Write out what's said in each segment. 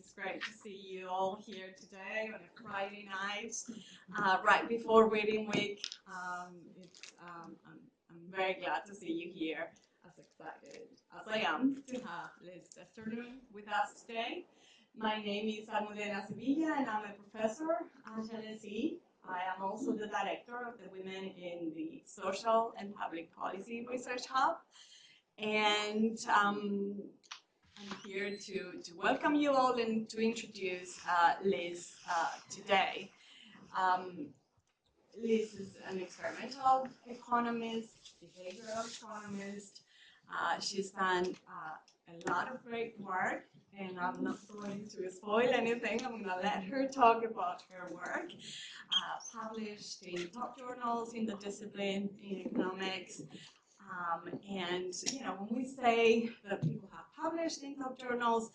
It's great to see you all here today on a Friday night, right before reading week. I'm very glad to see you here, as excited as I am to have Lise Versterlund with us today. My name is Almudena, Sevilla, and I'm a professor at LSE. I am also the director of the Women in the Social and Public Policy Research Hub. And I'm here to welcome you all and to introduce Lise today. Lise is an experimental economist, behavioral economist. She's done a lot of great work, and I'm not going to spoil anything. I'm going to let her talk about her work. Published in top journals in the discipline in economics. And, you know, when we say that people have published in top journals,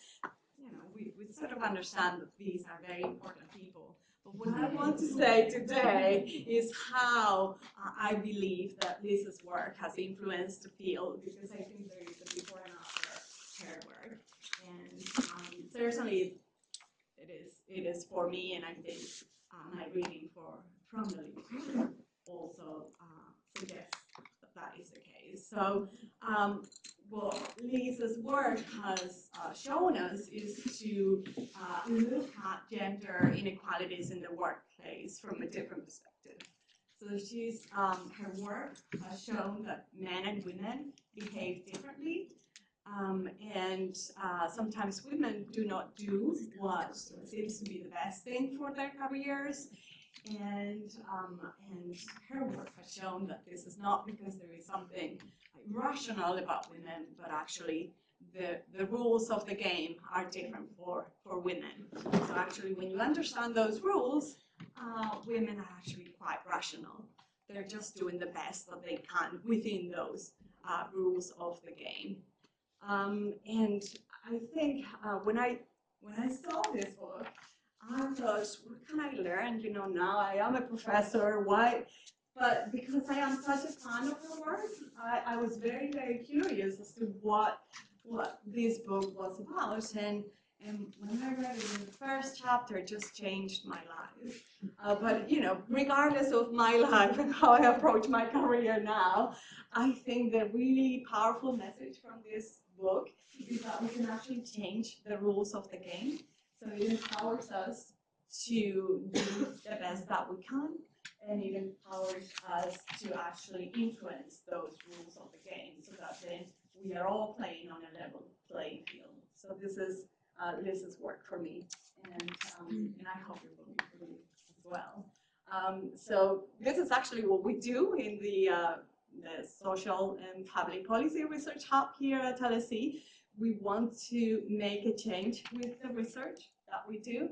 you know, we sort of understand that these are very important people. But what I want to say today is how I believe that Lise's work has influenced the field, because I think there is a before and after her work. And certainly it is for me, and I think my reading from the literature also suggests that is the case. So what Lise's work has shown us is to look at gender inequalities in the workplace from a different perspective. So she's, her work has shown that men and women behave differently, and sometimes women do not do what seems to be the best thing for their careers. And her work has shown that this is not because there is something irrational about women, but actually the rules of the game are different for women. So actually, when you understand those rules, women are actually quite rational. They're just doing the best that they can within those rules of the game. And I think when I saw this book, I thought, what can I learn? You know, now I am a professor. Why? But because I am such a fan of her work, I was very, very curious as to what this book was about. And when I read it in the first chapter, it just changed my life. But, you know, regardless of my life and how I approach my career now, I think the really powerful message from this book is that we can actually change the rules of the game. So it empowers us to do the best that we can, and it empowers us to actually influence those rules of the game, so that then we are all playing on a level playing field. So this is Lise's work for me, and I hope it will be for you as well. So this is actually what we do in the Social and Public Policy Research Hub here at LSE. We want to make a change with the research that we do,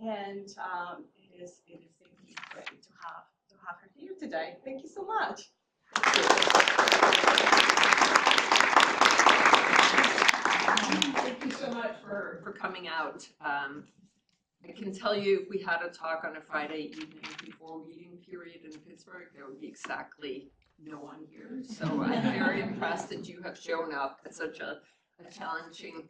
and it is simply great to have her here today. Thank you so much. Thank you so much for coming out. I can tell you, if we had a talk on a Friday evening before reading period in Pittsburgh, there would be exactly no one here. So I'm very impressed that you have shown up at such a challenging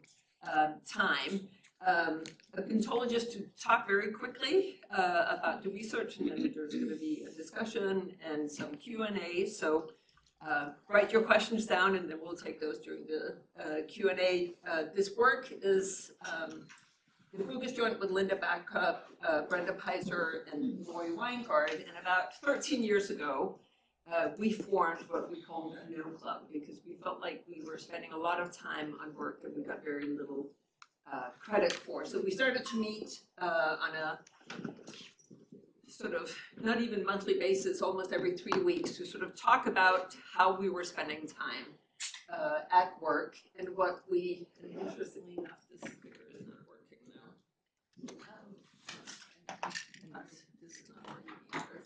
time. I've been told just to talk very quickly about the research, and then there's going to be a discussion and some Q&A. So write your questions down, and then we'll take those during the Q&A. This work is the book is joined with Linda Backup, Brenda Peiser, and Lori Weingard. And about 13 years ago, we formed what we called a no club, because we felt like we were spending a lot of time on work that we got very little credit for. So we started to meet on a sort of not even monthly basis, almost every 3 weeks, to sort of talk about how we were spending time at work and what we, and interestingly enough, this speaker is not working now. This is not working either.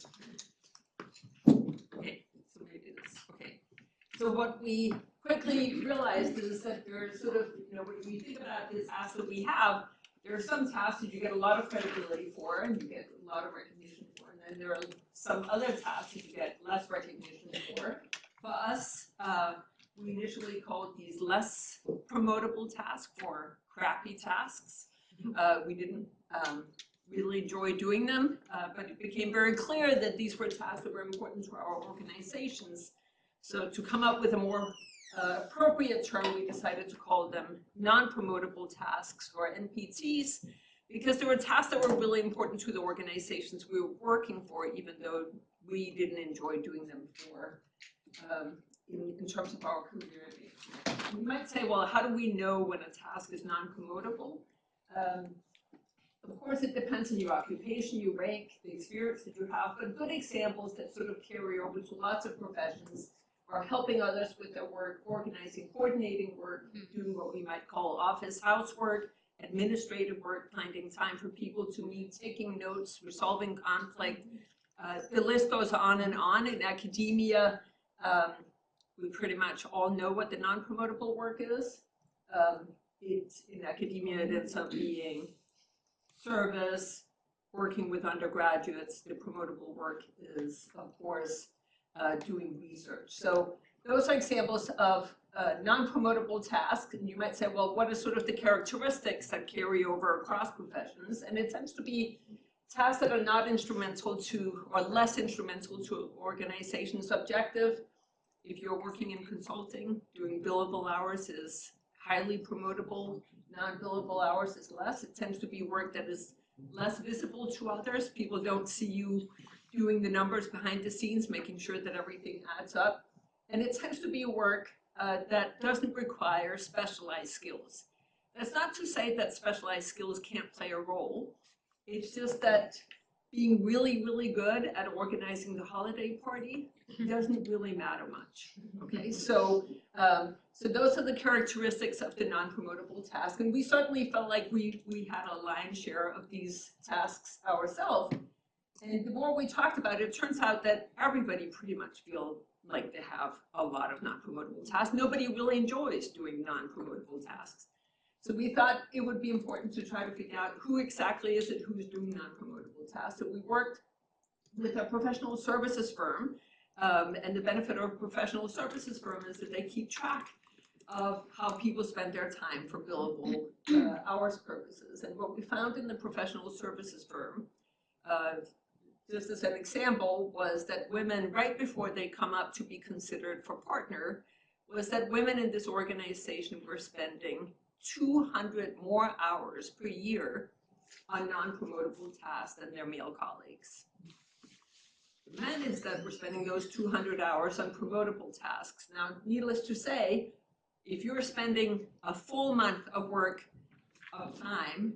Okay, so maybe this, okay. So what we quickly realized is that there's sort of, you know, when we think about this task that we have, there are some tasks that you get a lot of credibility for and you get a lot of recognition for, and then there are some other tasks that you get less recognition for. For us, we initially called these less promotable tasks or crappy tasks. We didn't really enjoy doing them, but it became very clear that these were tasks that were important to our organizations. So to come up with a more appropriate term, we decided to call them non-promotable tasks, or NPTs, because there were tasks that were really important to the organizations we were working for, even though we didn't enjoy doing them for in terms of our community. You might say, well, how do we know when a task is non-promotable? Of course, it depends on your occupation, your rank, the experience that you have, but good examples that sort of carry over to lots of professions are helping others with their work, organizing, coordinating work, doing what we might call office housework, administrative work, finding time for people to meet, taking notes, resolving conflict. The list goes on and on. In academia, we pretty much all know what the non-promotable work is. In academia, it ends up being service, working with undergraduates. The promotable work is, of course, doing research. So those are examples of non-promotable tasks. And you might say, well, what are sort of the characteristics that carry over across professions? And it tends to be tasks that are not instrumental to, or less instrumental to, organization's objective. If you're working in consulting, doing billable hours is highly promotable. Non-billable hours is less. It tends to be work that is less visible to others. People don't see you doing the numbers behind the scenes, making sure that everything adds up. And it tends to be work that doesn't require specialized skills. That's not to say that specialized skills can't play a role. It's just that being really, really good at organizing the holiday party doesn't really matter much. Okay, so those are the characteristics of the non-promotable task, and we certainly felt like we had a lion's share of these tasks ourselves. And the more we talked about it, it turns out that everybody pretty much feels like they have a lot of non-promotable tasks. Nobody really enjoys doing non-promotable tasks. So we thought it would be important to try to figure out who exactly is it who's doing non-promotable tasks. So we worked with a professional services firm, and the benefit of a professional services firm is that they keep track of how people spend their time for billable hours purposes. And what we found in the professional services firm, just as an example, was that women, right before they come up to be considered for partner, was that women in this organization were spending 200 more hours per year on non-promotable tasks than their male colleagues. The men instead were spending those 200 hours on promotable tasks. Now, needless to say, if you're spending a full month of work of time,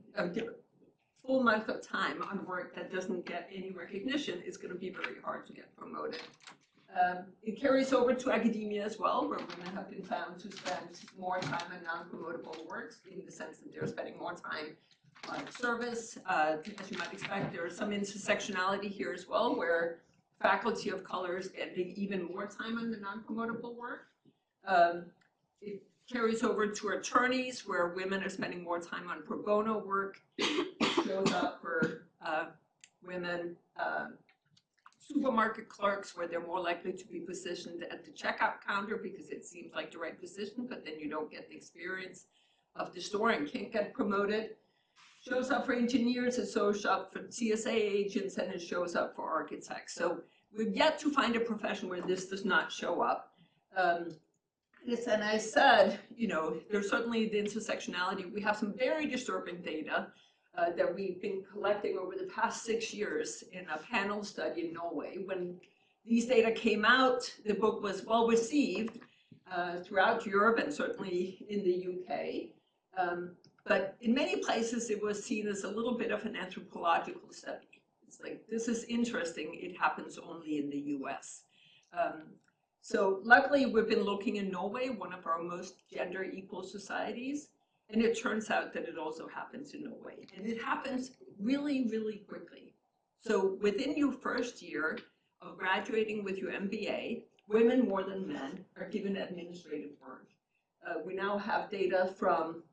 full month of time on work that doesn't get any recognition, it's going to be very hard to get promoted. It carries over to academia as well, where women have been found to spend more time on non-promotable work, in the sense that they're spending more time on service. As you might expect, there is some intersectionality here as well, where faculty of color is spending even more time on the non-promotable work. It carries over to attorneys, where women are spending more time on pro bono work. It shows up for women supermarket clerks, where they're more likely to be positioned at the checkout counter because it seems like the right position, but then you don't get the experience of the store and can't get promoted. Shows up for engineers, it shows up for CSA agents, and it shows up for architects. So we've yet to find a profession where this does not show up. And I said, you know, there's certainly the intersectionality. We have some very disturbing data that we've been collecting over the past 6 years in a panel study in Norway. When these data came out, the book was well received throughout Europe and certainly in the UK. But in many places, it was seen as a little bit of an anthropological study. It's like, this is interesting, it happens only in the US. So luckily, we've been looking in Norway, one of our most gender equal societies, and it turns out that it also happens in Norway. And it happens really, really quickly. So within your first year of graduating with your MBA, women more than men are given administrative work. We now have data from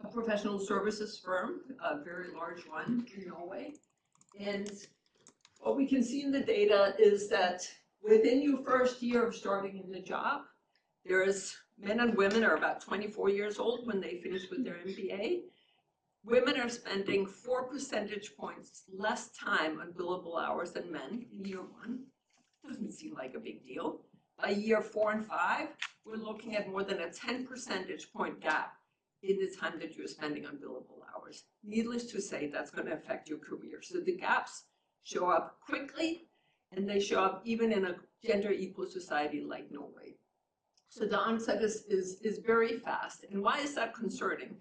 a professional services firm, a very large one in Norway. And what we can see in the data is that within your first year of starting in the job, there's men and women are about 24 years old when they finish with their MBA. women are spending 4 percentage points less time on billable hours than men in year 1. Doesn't seem like a big deal. By year 4 and 5, we're looking at more than a 10 percentage point gap in the time that you're spending on billable hours. Needless to say, that's going to affect your career. So the gaps show up quickly, and they show up even in a gender equal society like Norway. So the onset is very fast. And why is that concerning?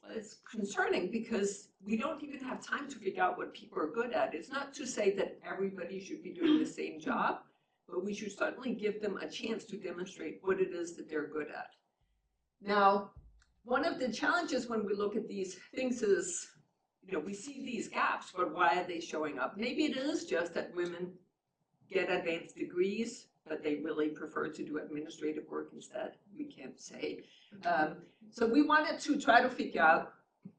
Well, it's concerning because we don't even have time to figure out what people are good at. It's not to say that everybody should be doing the same job, but we should certainly give them a chance to demonstrate what it is that they're good at. Now, one of the challenges when we look at these things is, we see these gaps, but why are they showing up? Maybe it is just that women get advanced degrees, but they really prefer to do administrative work instead. We can't say. So we wanted to try to figure out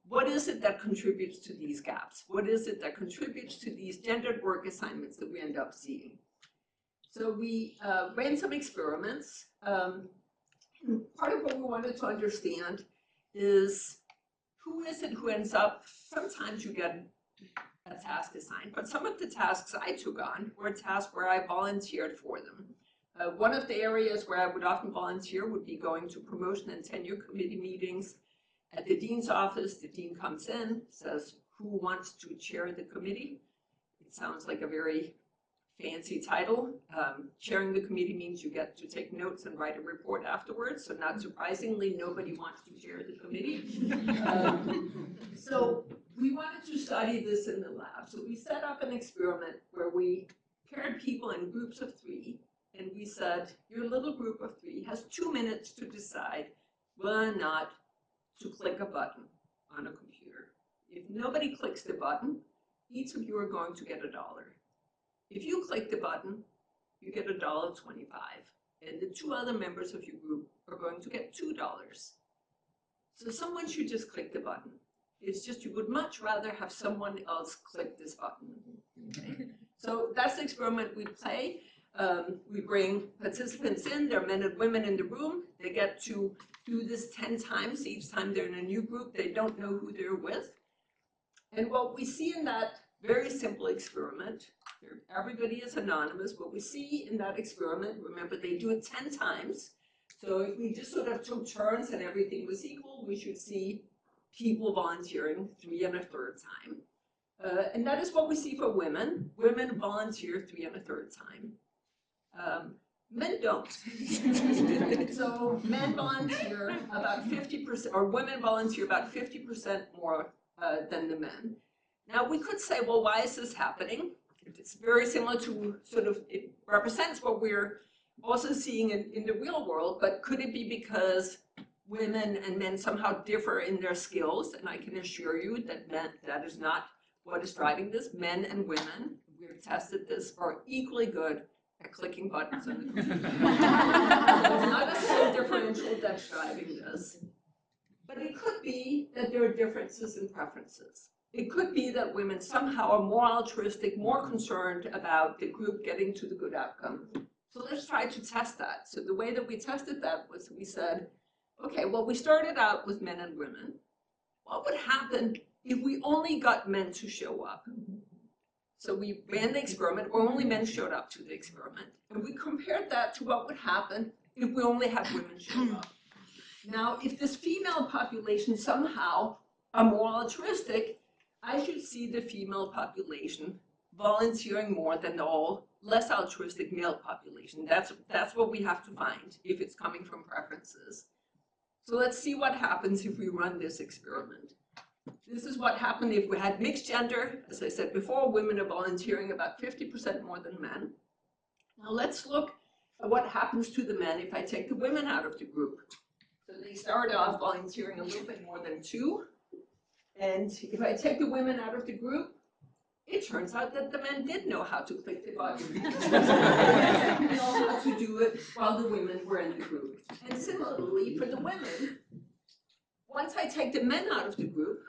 what is it that contributes to these gaps? What is it that contributes to these gendered work assignments that we end up seeing? So we ran some experiments. Part of what we wanted to understand is who is it who ends up, sometimes you get a task assigned, but some of the tasks I took on were tasks where I volunteered for them. One of the areas where I would often volunteer would be going to promotion and tenure committee meetings at the dean's office. The dean comes in, says, who wants to chair the committee? It sounds like a very fancy title. Chairing the committee means you get to take notes and write a report afterwards. So not surprisingly, nobody wants to chair the committee. So we wanted to study this in the lab. So we set up an experiment where we paired people in groups of 3, and we said, your little group of 3 has 2 minutes to decide whether or not to click a button on a computer. If nobody clicks the button, each of you are going to get $1. If you click the button, you get $1.25, and the 2 other members of your group are going to get $2. So someone should just click the button. It's just you would much rather have someone else click this button. Okay? So that's the experiment we play. We bring participants in, there are men and women in the room. They get to do this 10 times. Each time they're in a new group, they don't know who they're with. And what we see in that very simple experiment, everybody is anonymous. What we see in that experiment, remember they do it 10 times. So if we just sort of took turns and everything was equal, we should see people volunteering 3 1/3 time. And that is what we see for women. Women volunteer 3 1/3 time. Men don't. So men volunteer about 50%, or women volunteer about 50% more than the men. Now we could say, well, why is this happening? It's very similar to it represents what we're also seeing in the real world, but could it be because women and men somehow differ in their skills? And I can assure you that that is not what is driving this. Men and women, we've tested this, are equally good at clicking buttons on the computer. It's not a skill differential that's driving this. But it could be that there are differences in preferences. It could be that women somehow are more altruistic, more concerned about the group getting to the good outcome. So let's try to test that. So the way that we tested that was we said, okay, well, we started out with men and women. What would happen if we only got men to show up? So we ran the experiment where only men showed up to the experiment. And we compared that to what would happen if we only had women show up. Now, if this female population somehow are more altruistic, I should see the female population volunteering more than the less altruistic male population. That's what we have to find if it's coming from preferences. So let's see what happens if we run this experiment. This is what happened if we had mixed gender. As I said before, women are volunteering about 50% more than men. Now let's look at what happens to the men if I take the women out of the group. So they start off volunteering a little bit more than 2. And if I take the women out of the group, it turns out that the men did know how to click the button. They didn't know how to do it while the women were in the group. And similarly, for the women, once I take the men out of the group,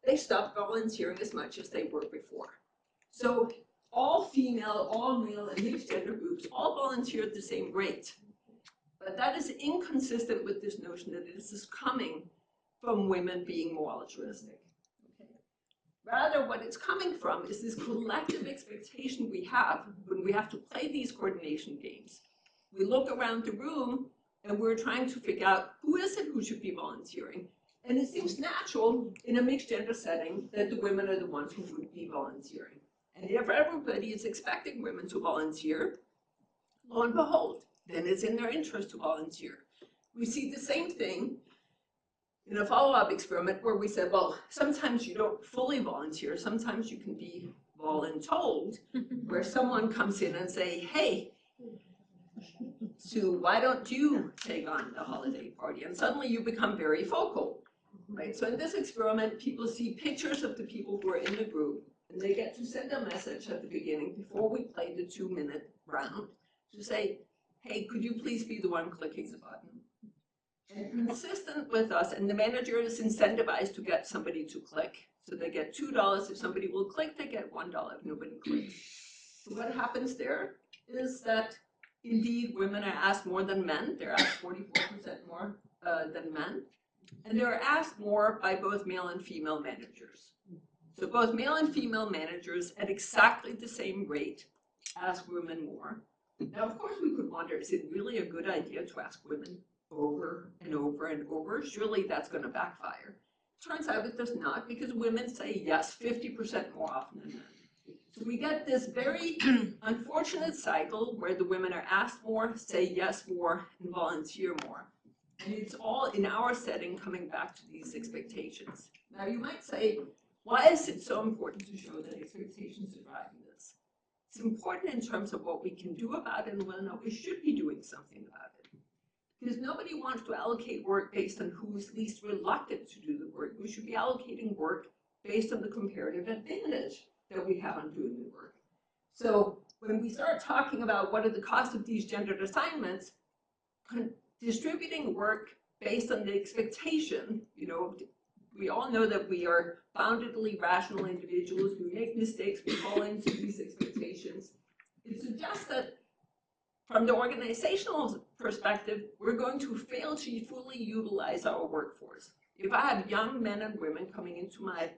they stop volunteering as much as they were before. So all female, all male, and mixed gender groups all volunteer at the same rate. But that is inconsistent with this notion that this is coming from women being more altruistic. Rather, what it's coming from is this collective expectation we have when we have to play these coordination games. We look around the room and we're trying to figure out who is it who should be volunteering. And it seems natural in a mixed gender setting that the women are the ones who would be volunteering. And if everybody is expecting women to volunteer, lo and behold, then it's in their interest to volunteer. We see the same thing in a follow-up experiment where we said, well, sometimes you don't fully volunteer, sometimes you can be voluntold, where someone comes in and say, hey, Sue, why don't you take on the holiday party? And suddenly you become very focal, right? So in this experiment, people see pictures of the people who are in the group, and they get to send a message at the beginning before we play the 2-minute round to say, hey, could you please be the one clicking the button? And consistent with us, and the manager is incentivized to get somebody to click. So they get $2. If somebody will click, they get $1 if nobody clicks. So what happens there is that indeed women are asked more than men. They're asked 44% more than men. And they're asked more by both male and female managers. So both male and female managers at exactly the same rate ask women more. Now, of course, we could wonder, is it really a good idea to ask women over and over and over? Surely that's going to backfire. Turns out it does not, because women say yes 50% more often than men. So we get this very unfortunate cycle where the women are asked more, say yes more, and volunteer more. And it's all in our setting coming back to these expectations. Now you might say, why is it so important to show that expectations are driving this? It's important in terms of what we can do about it and whether or not we should be doing something about it. Because nobody wants to allocate work based on who's least reluctant to do the work. We should be allocating work based on the comparative advantage that we have on doing the work. So when we start talking about what are the costs of these gendered assignments, distributing work based on the expectation, we all know that we are boundedly rational individuals. We make mistakes, we fall into these expectations. It suggests that from the organizational perspective, we're going to fail to fully utilize our workforce. If I have young men and women coming into my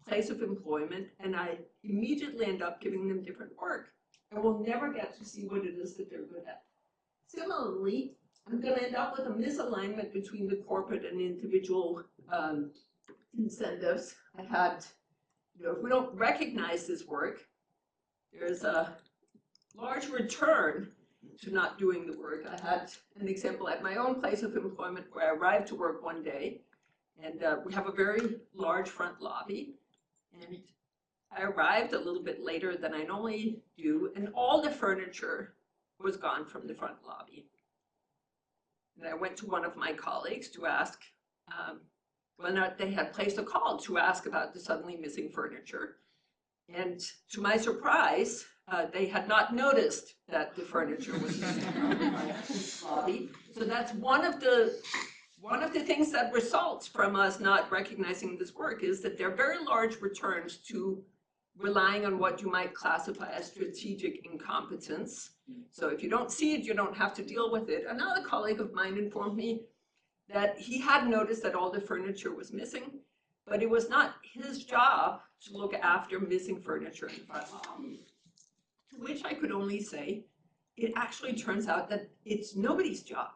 place of employment and I immediately end up giving them different work, I will never get to see what it is that they're good at. Similarly, I'm going to end up with a misalignment between the corporate and individual incentives. I had, if we don't recognize this work, there's a large return to not doing the work. I had an example at my own place of employment where I arrived to work one day, and we have a very large front lobby, and I arrived a little bit later than I normally do, and all the furniture was gone from the front lobby. And I went to one of my colleagues to ask whether or not they had placed a call to ask about the suddenly missing furniture. And to my surprise, they had not noticed that the furniture was missing from the lobby. So that's one of the things that results from us not recognizing this work is that there are very large returns to relying on what you might classify as strategic incompetence. So if you don't see it, you don't have to deal with it. Another colleague of mine informed me that he had noticed that all the furniture was missing, but it was not his job to look after missing furniture in the front lobby. To which I could only say, it actually turns out that it's nobody's job.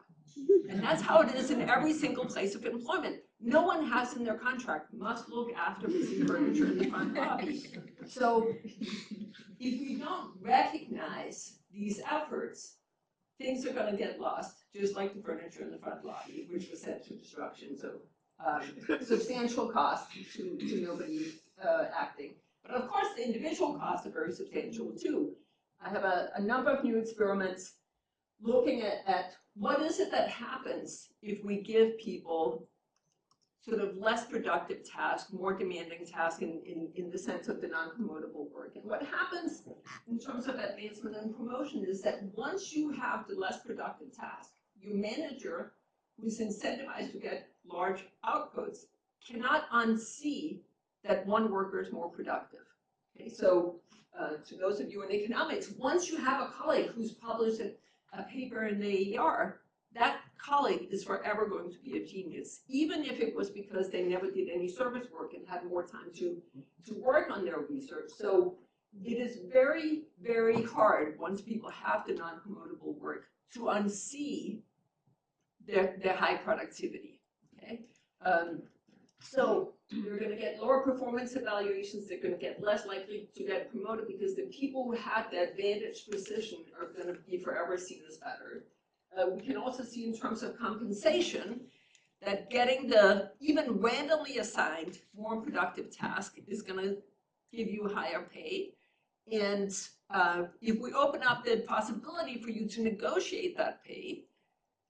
And that's how it is in every single place of employment. No one has in their contract, must look after missing furniture in the front lobby. So if we don't recognize these efforts, things are going to get lost, just like the furniture in the front lobby, which was sent to destruction. So substantial cost to nobody acting. But of course, the individual costs are very substantial too. I have a number of new experiments looking at what is it that happens if we give people sort of less productive tasks, more demanding tasks in the sense of the non-promotable work. And what happens in terms of advancement and promotion is that once you have the less productive task, your manager, who's incentivized to get large outputs, cannot unsee that one worker is more productive. Okay, so to those of you in economics, once you have a colleague who's published a paper in the AER, that colleague is forever going to be a genius, even if it was because they never did any service work and had more time to work on their research. So it is very, very hard once people have the non-promotable work to unsee their high productivity, okay? So they're going to get lower performance evaluations, they're going to get less likely to get promoted because the people who had the advantaged position are going to be forever seen as better. We can also see in terms of compensation that getting the even randomly assigned more productive task is going to give you higher pay. And if we open up the possibility for you to negotiate that pay,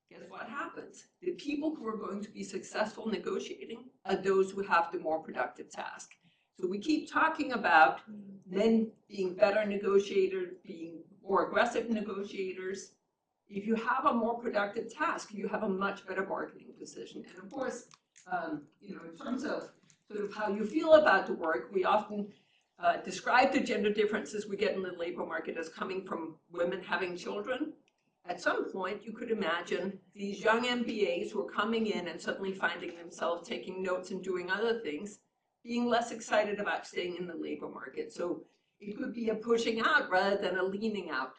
guess what happens? The people who are going to be successful negotiating are those who have the more productive task. So we keep talking about men being better negotiators, being more aggressive negotiators. If you have a more productive task, you have a much better bargaining position. And of course, you know, in terms of sort of how you feel about the work, we often describe the gender differences we get in the labor market as coming from women having children. At some point, you could imagine these young MBAs who are coming in and suddenly finding themselves taking notes and doing other things, being less excited about staying in the labor market. So it could be a pushing out rather than a leaning out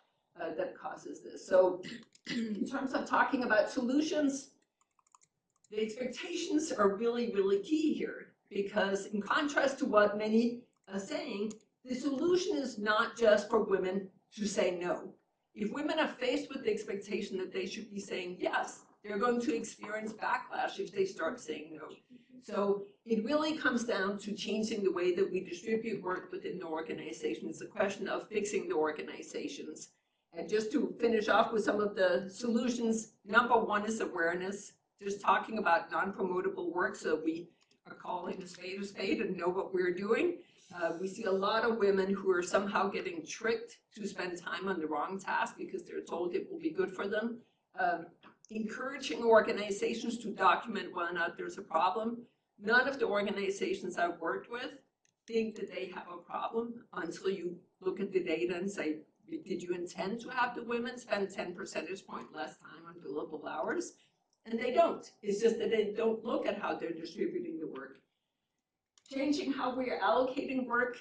that causes this. So in terms of talking about solutions, the expectations are really, really key here, because in contrast to what many are saying, the solution is not just for women to say no. If women are faced with the expectation that they should be saying yes, they're going to experience backlash if they start saying no. So it really comes down to changing the way that we distribute work within the organization. It's a question of fixing the organizations. And just to finish off with some of the solutions, number one is awareness. Just talking about non-promotable work so we are calling a spade and know what we're doing. We see a lot of women who are somehow getting tricked to spend time on the wrong task because they're told it will be good for them. Encouraging organizations to document whether or not there's a problem. None of the organizations I've worked with think that they have a problem until you look at the data and say, did you intend to have the women spend 10 percentage point less time on billable hours? And they don't. It's just that they don't look at how they're distributing the work. Changing how we are allocating work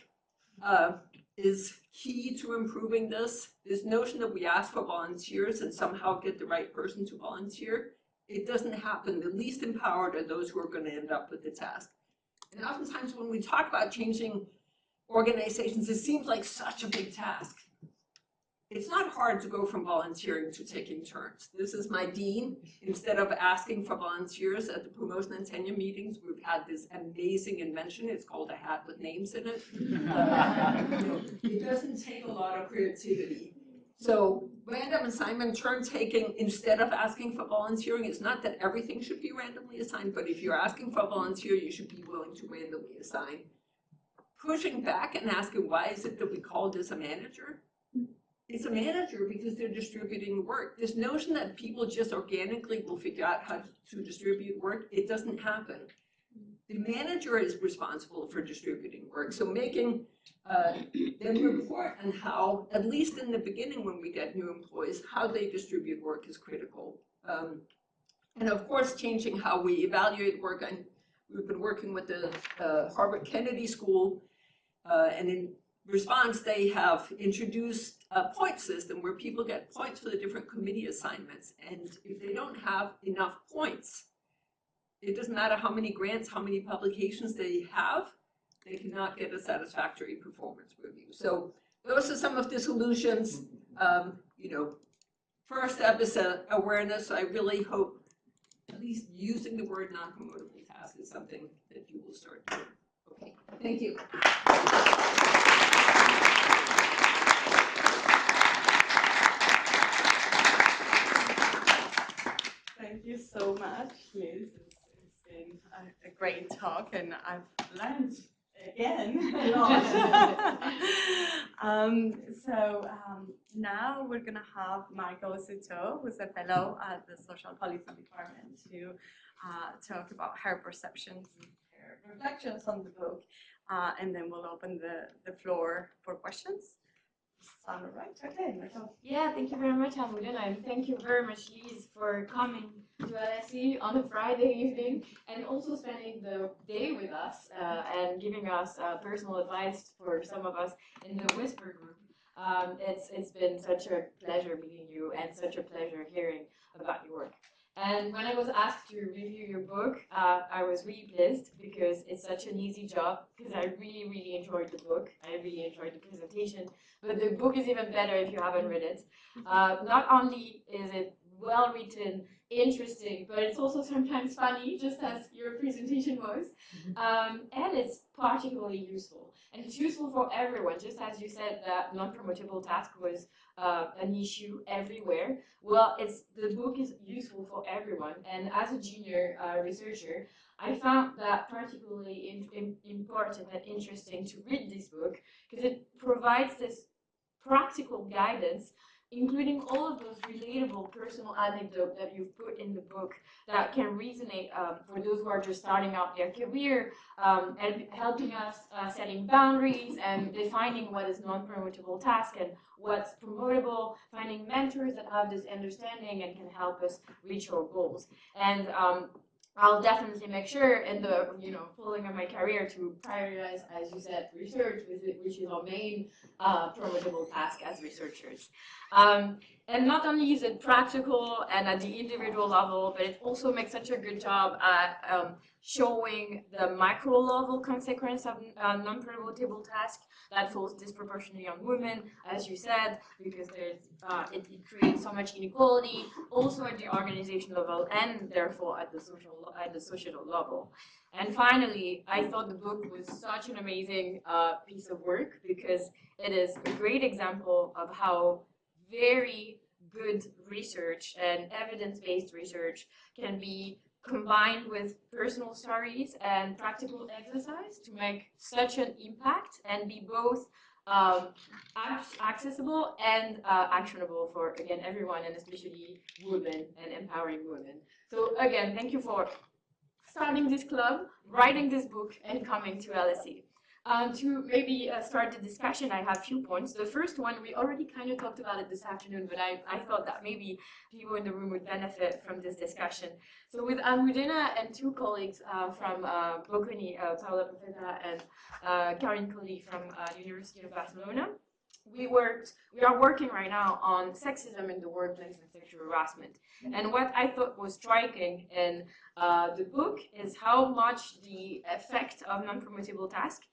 is key to improving this. This notion that we ask for volunteers and somehow get the right person to volunteer, it doesn't happen. The least empowered are those who are going to end up with the task. And oftentimes when we talk about changing organizations, it seems like such a big task. It's not hard to go from volunteering to taking turns. This is my dean. Instead of asking for volunteers at the promotion and tenure meetings, we've had this amazing invention. It's called a hat with names in it. It doesn't take a lot of creativity. So random assignment turn taking, instead of asking for volunteering, it's not that everything should be randomly assigned, but if you're asking for a volunteer, you should be willing to randomly assign. Pushing back and asking, why is it that we call this a manager? It's a manager because they're distributing work. This notion that people just organically will figure out how to distribute work, it doesn't happen. The manager is responsible for distributing work. So making them report on how, at least in the beginning when we get new employees, how they distribute work is critical. And of course, changing how we evaluate work. And we've been working with the Harvard Kennedy School, and in response, they have introduced a point system where people get points for the different committee assignments. And if they don't have enough points, it doesn't matter how many grants, how many publications they have, they cannot get a satisfactory performance review. So those are some of the solutions. You know, first step is awareness. I really hope at least using the word non-promotable task is something that you will start doing. Okay, thank you. Thank you so much, Lise. It's been a great talk, and I've learned again a lot. Now we're going to have Margaux Suteau, who's a fellow at the Social Policy Department, to talk about her perceptions and her reflections on the book, and then we'll open the floor for questions. Sound right? Okay, Margaux. Yeah, thank you very much, Almudena, and thank you very much, Lise, for coming to LSE on a Friday evening and also spending the day with us and giving us personal advice for some of us in the Whisper group. It's been such a pleasure meeting you and such a pleasure hearing about your work. And when I was asked to review your book, I was really pleased because it's such an easy job because I really, really enjoyed the book. I really enjoyed the presentation, but the book is even better if you haven't read it. Not only is it well written, interesting, but it's also sometimes funny, just as your presentation was. And it's particularly useful. And it's useful for everyone, just as you said that non-promotable task was an issue everywhere. Well, the book is useful for everyone. And as a junior researcher, I found that particularly important and interesting to read this book because it provides this practical guidance, including all of those relatable personal anecdotes that you've put in the book that can resonate for those who are just starting out their career, and helping us setting boundaries and defining what is non-promotable task and what's promotable, finding mentors that have this understanding and can help us reach our goals. And I'll definitely make sure in the following of my career to prioritize, as you said, research, which is our main promotable task as researchers. And not only is it practical and at the individual level, but it also makes such a good job at showing the micro level consequence of non-promotable task that falls disproportionately on women, as you said, because it creates so much inequality, also at the organization level and therefore at the social level. And finally, I thought the book was such an amazing piece of work because it is a great example of how very good research and evidence-based research can be combined with personal stories and practical exercise to make such an impact and be both accessible and actionable for, again, everyone, and especially women and empowering women. So again, thank you for starting this club, writing this book, and coming to LSE. To maybe start the discussion, I have a few points. The first one, we already kind of talked about it this afternoon, but I thought that maybe people in the room would benefit from this discussion. So with Almudena and two colleagues from Bocconi, Paula Profeta and Karin Colli from University of Barcelona, we are working right now on sexism in the workplace and sexual harassment. And what I thought was striking in the book is how much the effect of non-promotable task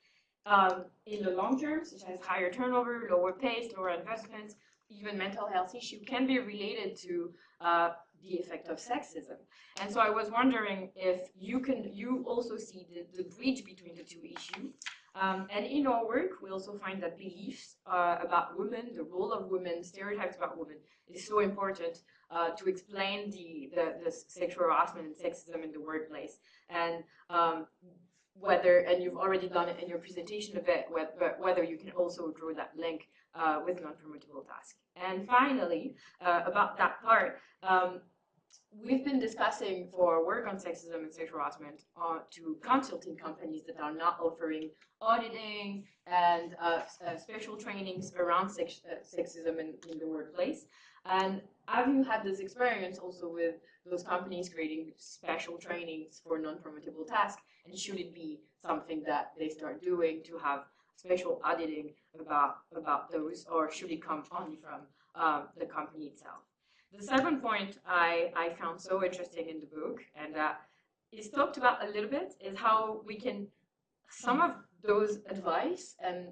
in the long term, such as higher turnover, lower pace, lower investments, even mental health issue, can be related to the effect of sexism. And so I was wondering if you also see the bridge between the two issues. And in our work, we also find that beliefs about women, the role of women, stereotypes about women, is so important to explain the sexual harassment and sexism in the workplace. And and you've already done it in your presentation a bit, whether you can also draw that link with non-promotable task. And finally, about that part, we've been discussing for our work on sexism and sexual harassment to consulting companies that are not offering auditing and special trainings around sexism in the workplace. And have you had this experience also with those companies creating special trainings for non-promotable tasks? And should it be something that they start doing to have special auditing about those, or should it come only from the company itself? The second point I found so interesting in the book, and that is talked about a little bit, is how we can, some of those advice and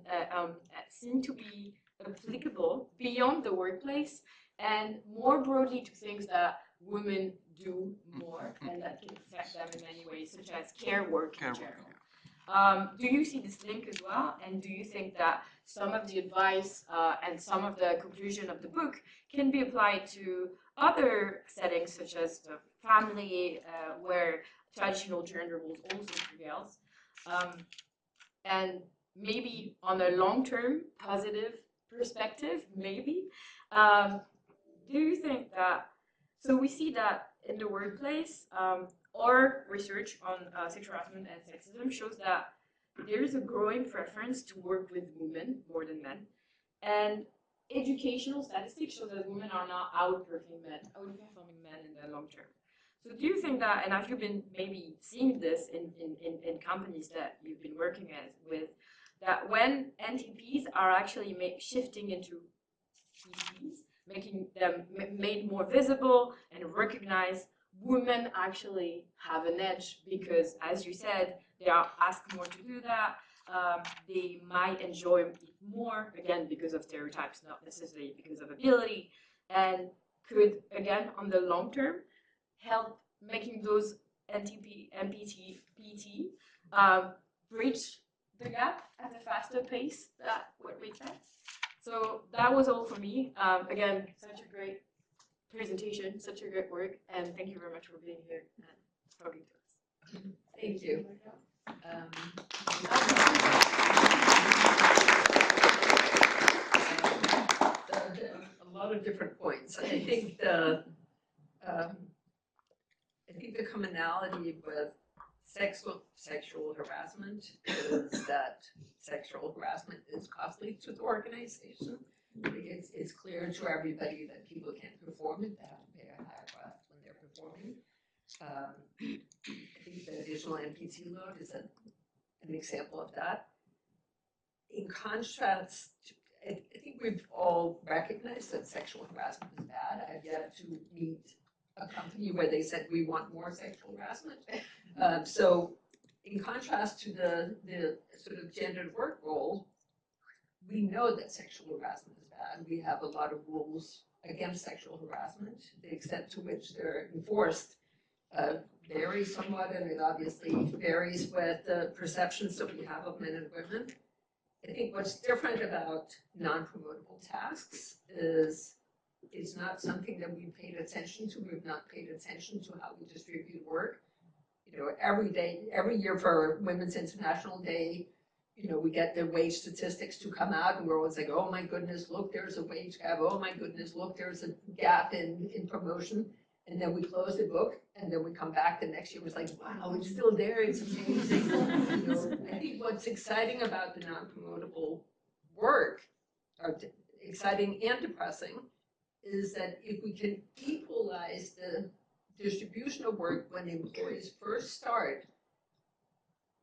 seem to be applicable beyond the workplace and more broadly to things that women do more and that can affect them in many ways, such as care work in general. Do you see this link as well? And do you think that some of the advice and some of the conclusion of the book can be applied to other settings, such as the family, where traditional gender roles also prevails? And maybe on a long-term positive perspective, maybe. Do you think that, so we see that in the workplace, our research on sexual harassment and sexism shows that there is a growing preference to work with women more than men. And educational statistics show that women are not outperforming men in the long term. So do you think that, and have you been maybe seeing this in companies that you've been working with, that when NTPs are actually shifting into PTs, making them made more visible and recognized, women actually have an edge because, as you said, they are asked more to do that. They might enjoy it more, again, because of stereotypes, not necessarily because of ability, and could, again, on the long term, help making those NTP, MPT, PT bridge the gap at a faster pace than what we can. So that was all for me. Again, such a great presentation, such a great work, and thank you very much for being here and talking to us. Thank you. A lot of different points. I think the commonality with sexual harassment is that sexual harassment is costly to the organization. It's clear to everybody that people can't perform it. They have to pay a higher cost when they're performing. I think the additional MPT load is an example of that. In contrast, I think we've all recognized that sexual harassment is bad. I've yet to meet a company where they said we want more sexual harassment. So in contrast to the sort of gendered work role, we know that sexual harassment is bad. We have a lot of rules against sexual harassment. The extent to which they're enforced varies somewhat, and it obviously varies with the perceptions that we have of men and women. I think what's different about non-promotable tasks is it's not something that we've paid attention to. We've not paid attention to how we distribute work. You know, every year for Women's International Day, you know, we get the wage statistics to come out, and we're always like, oh my goodness, look, there's a wage gap. Oh my goodness, look, there's a gap in promotion. And then we close the book, and then we come back the next year. It was like, wow, it's still there. It's amazing. You know, I think what's exciting about the non-promotable work, or exciting and depressing, is that if we can equalize the distribution of work when employees first start,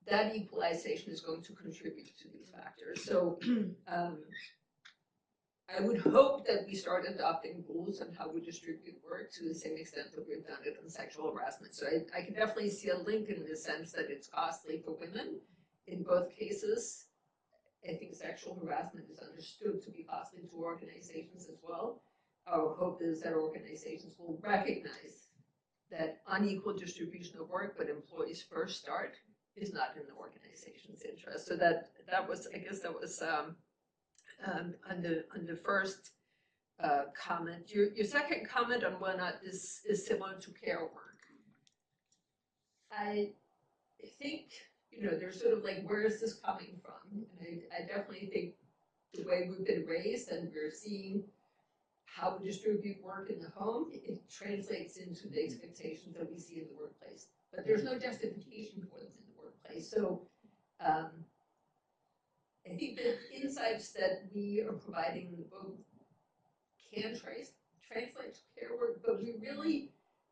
that equalization is going to contribute to these factors. So I would hope that we start adopting rules on how we distribute work to the same extent that we've done it on sexual harassment. So I can definitely see a link in the sense that it's costly for women in both cases. I think sexual harassment is understood to be costly to organizations as well. Our hope is that organizations will recognize that unequal distribution of work when employees first start is not in the organization's interest. So that was, I guess that was on the first comment. Your second comment on whether or not this is similar to care work. I think, you know, there's sort of like, where is this coming from? And I definitely think the way we've been raised and we're seeing how we distribute work in the home, it translates into the expectations that we see in the workplace. But there's no justification for them in the workplace. So I think the insights that we are providing in the book can translate to care work, but we really,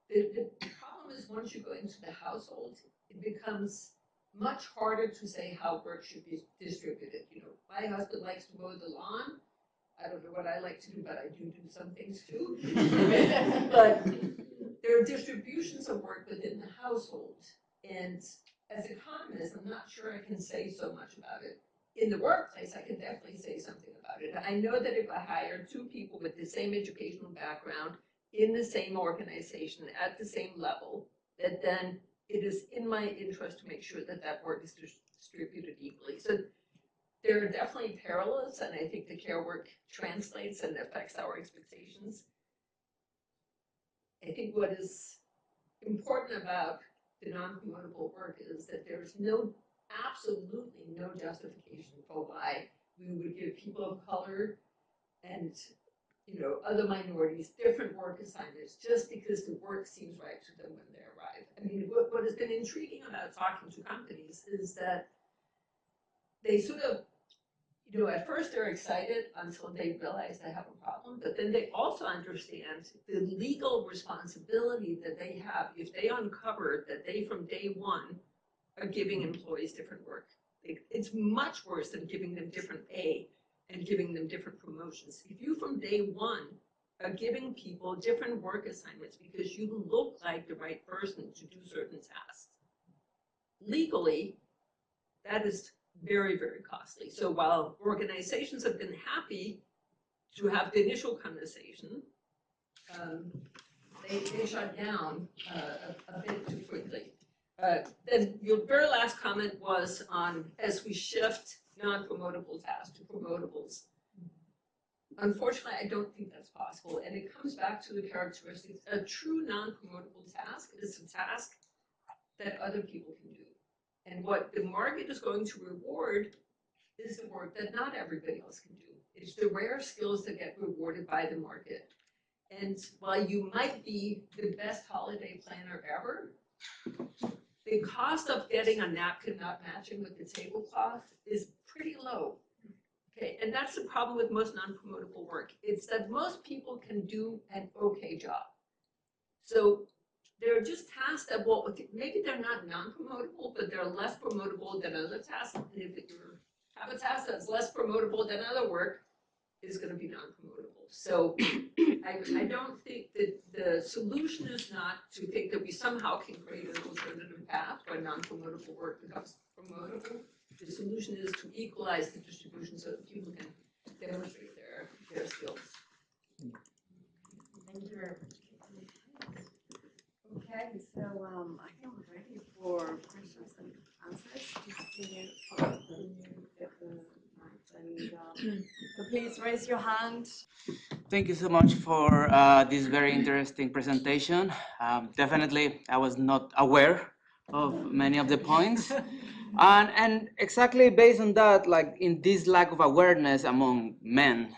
the problem is once you go into the household, it becomes much harder to say how work should be distributed. You know, my husband likes to mow the lawn. I don't know what I like to do, but I do some things too. But there are distributions of work within the household. And as economists, I'm not sure I can say so much about it. In the workplace, I can definitely say something about it. I know that if I hire two people with the same educational background in the same organization at the same level, that then it is in my interest to make sure that that work is distributed equally. So there are definitely parallels, and I think the care work translates and affects our expectations. I think what is important about the non-promotable work is that there's absolutely no justification for why we would give people of color and, you know, other minorities different work assignments just because the work seems right to them when they arrive. I mean, what has been intriguing about talking to companies is that they sort of, you know, at first they're excited until they realize they have a problem, but then they also understand the legal responsibility that they have if they uncover that they from day one are giving employees different work. It's much worse than giving them different pay and giving them different promotions. If you from day one are giving people different work assignments because you look like the right person to do certain tasks, legally, that is very, very costly. So while organizations have been happy to have the initial conversation, they shut down a bit too quickly. Then your very last comment was on as we shift non-promotable tasks to promotables. Unfortunately, I don't think that's possible, and it comes back to the characteristics. A true non-promotable task is a task that other people can do. And what the market is going to reward is the work that not everybody else can do. It's the rare skills that get rewarded by the market. And while you might be the best holiday planner ever, the cost of getting a napkin not matching with the tablecloth is pretty low. Okay, and that's the problem with most non-promotable work. It's that most people can do an okay job. So there are just tasks that, well, maybe they're not non-promotable, but they're less promotable than other tasks. And if you have a task that's less promotable than other work, is going to be non-promotable. So I don't think that the solution is not to think that we somehow can create an alternative path where non-promotable work becomes promotable. The solution is to equalize the distribution so that people can demonstrate their skills. Thank you very much. Okay, so I think we're ready for questions and answers. Just can you get the mic and so please raise your hand. Thank you so much for this very interesting presentation. Definitely, I was not aware of many of the points. And exactly based on that, like in this lack of awareness among men,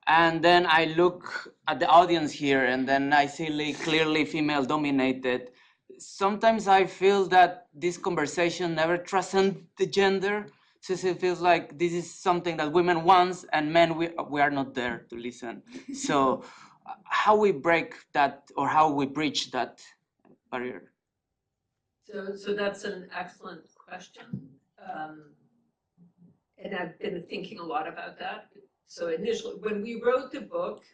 and then I look at the audience here and then I see clearly female dominated. Sometimes I feel that this conversation never transcends the gender. So it feels like this is something that women want and men, we are not there to listen. So how we break that or how we bridge that barrier? So that's an excellent question. And I've been thinking a lot about that. So initially, when we wrote the book,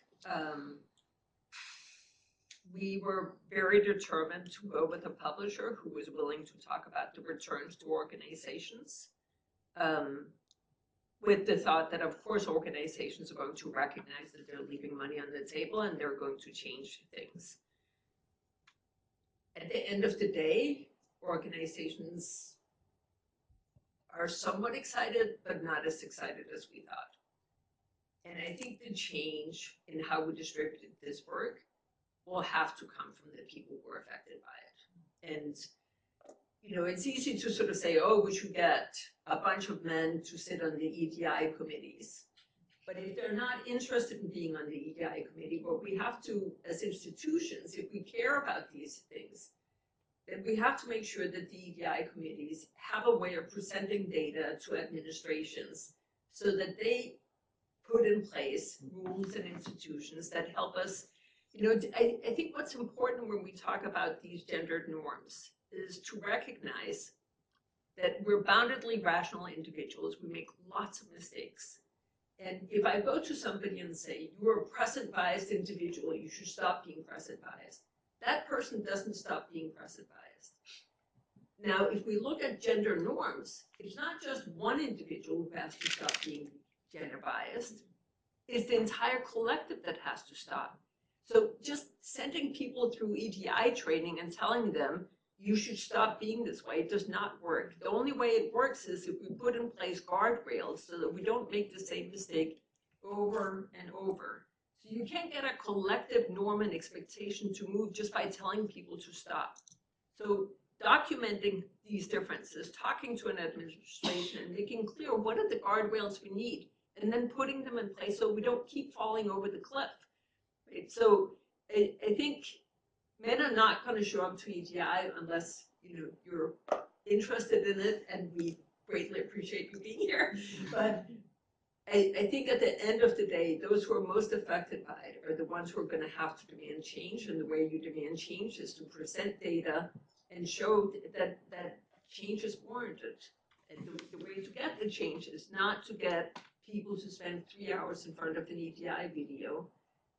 we were very determined to go with a publisher who was willing to talk about the returns to organizations, with the thought that, of course, organizations are going to recognize that they're leaving money on the table and they're going to change things. At the end of the day, organizations are somewhat excited, but not as excited as we thought. And I think the change in how we distribute this work will have to come from the people who are affected by it. And, you know, it's easy to sort of say, oh, we should get a bunch of men to sit on the EDI committees. But if they're not interested in being on the EDI committee, what we have to, as institutions, if we care about these things, then we have to make sure that the EDI committees have a way of presenting data to administrations so that they put in place rules and institutions that help us. You know, I think what's important when we talk about these gendered norms is to recognize that we're boundedly rational individuals. We make lots of mistakes. And if I go to somebody and say, you're a present biased individual, you should stop being present biased, that person doesn't stop being present biased. Now, if we look at gender norms, it's not just one individual who has to stop being gender biased, it's the entire collective that has to stop. So just sending people through EDI training and telling them, you should stop being this way, does not work. The only way it works is if we put in place guardrails so that we don't make the same mistake over and over. So you can't get a collective norm and expectation to move just by telling people to stop. So documenting these differences, talking to an administration and making clear what are the guardrails we need, and then putting them in place so we don't keep falling over the cliff. Right? So I think men are not going to show up to EDI unless you're interested in it, and we greatly appreciate you being here. But I think at the end of the day, those who are most affected by it are the ones who are going to have to demand change. And the way you demand change is to present data and show that change is warranted. And the way to get the change is not to get people to spend 3 hours in front of an EDI video,